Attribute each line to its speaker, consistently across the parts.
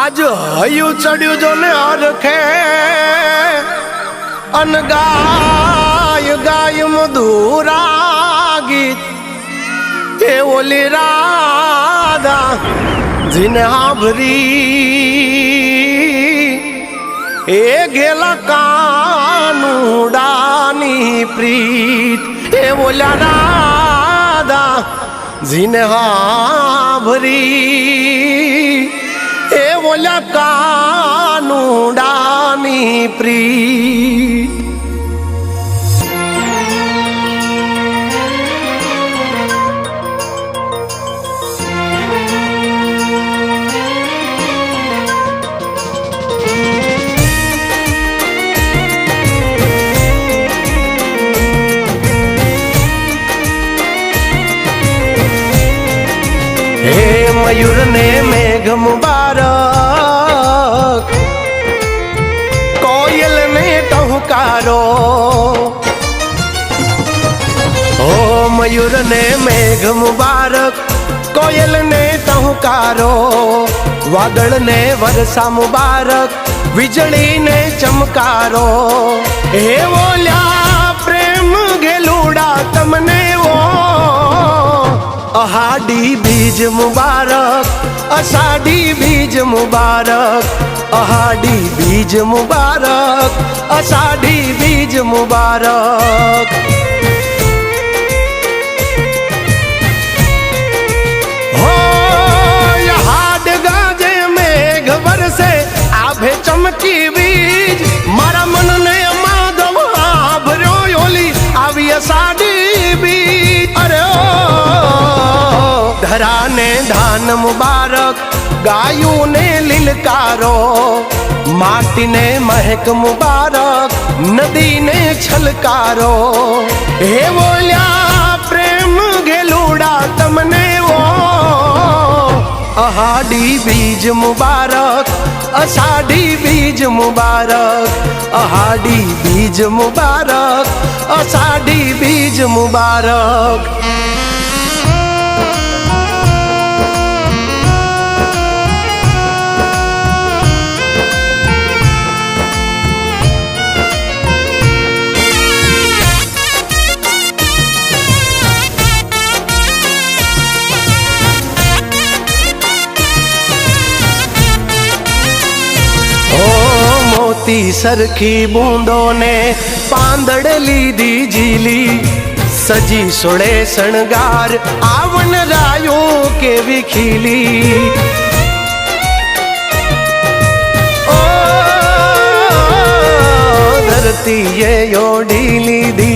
Speaker 1: आज हयू चढ़्यू जो ने रखे अन गाय गाय मधुरा गीत ए ओली राधा जिने हाभरी ए गेला कानुडानी प्रीत ए ओल्या राधा जिने हाभरी ए ओल्या कानुडानी प्रीत। हे मयूर ने मेघ मुबारक, कोयल ने टहुकारो। ओ मयूर ने मेघ मुबारक, कोयल ने टहुकारो। वादळ ने वर्षा मुबारक, वीजળી ने चमकारो। हे बोल्या प्रेम घेलूड़ा तमने वो अहाडी बीज मुबारक, अषाढ़ी बीज मुबारक। अहाडी बीज मुबारक, अषाढ़ी बीज मुबारक। हो हाड गाजे मेघ बरसे आभे चमकी बीज। मारा मन ने माधव आभर्यो योली आवी अषाढ़ी बीज। अरे ओ धरा ने धान मुबारक, गायू ने लिलकारो। माटी ने महक मुबारक, नदी ने छलकारो। हे बोल्या प्रेम घेलूड़ा तमने वो अहाडी बीज मुबारक, अषाढ़ी बीज मुबारक। अहाडी बीज मुबारक, अषाढ़ी बीज मुबारक। मोती सरखी बूंदों ने पांदड़ लीधी झीली। सजी सोड़े शणगार आवन रायो के विखीली। ओ धरती ये यो ढीली दी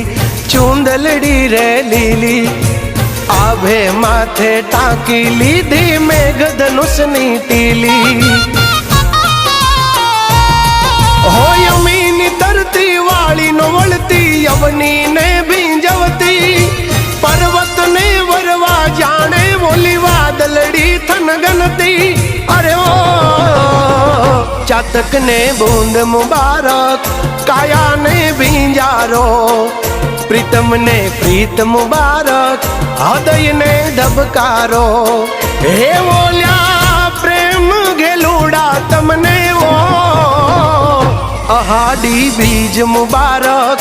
Speaker 1: चूंदलड़ी रे लीली। आभे माथे टाकी लीधी मेघ धनुषनी टीली। हो यमीनी धरती वाली नो वळती, यवनी ने भींजवती। पर्वत ने वरवा जाने बोली वादलड़ी थन गनती। अरे ओ चातक ने बूंद मुबारक, काया ने भींजारो। प्रीतम ने प्रीत मुबारक, हृदय ने धबकारो। हे बोल्या प्रेम घेलूड़ा तमने वो अहाडी बीज मुबारक,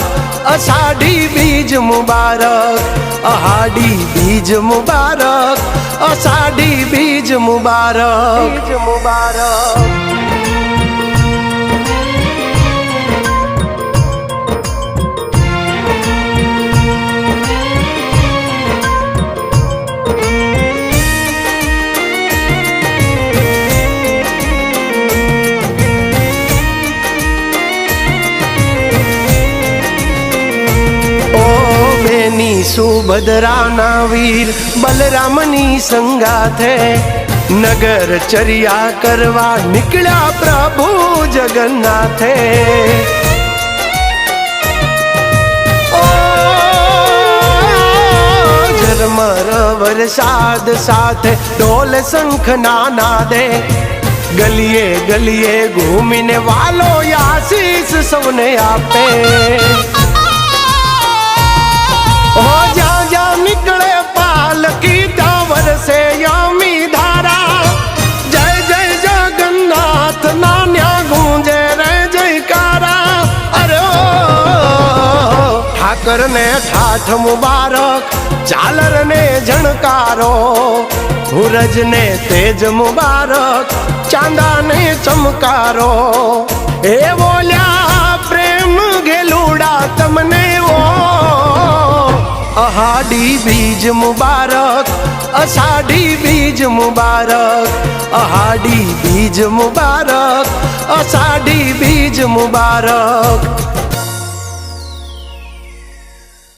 Speaker 1: अषाढ़ी बीज मुबारक। अहाडी बीज मुबारक, अषाढ़ी बीज मुबारक। बीज मुबारक। सुभद्रा ना वीर बलरामनी संगाथे, नगर चरिया करवा निकला प्रभु जगन्नाथे। ओ झरमर वरसाद साथ ढोल शंख नाना दे। गलिए गलिए घूमने वालो आशीष सबने आपे। हो जा जा निकले पालकी टावर से यामी धारा। जय जय जगन्नाथ મકર ને ઠાઠ મુબારક, ઝાલર ને ઝણકારો, સૂરજ ને તેજ મુબારક, ચાંદા ને ચમકારો. એ બોલ્યા પ્રેમ ઘેલુડા તમને ઓ, અહાડી બીજ મુબારક, અષાઢી બીજ મુબારક, અહાડી બીજ મુબારક, અષાઢી બીજ મુબારક.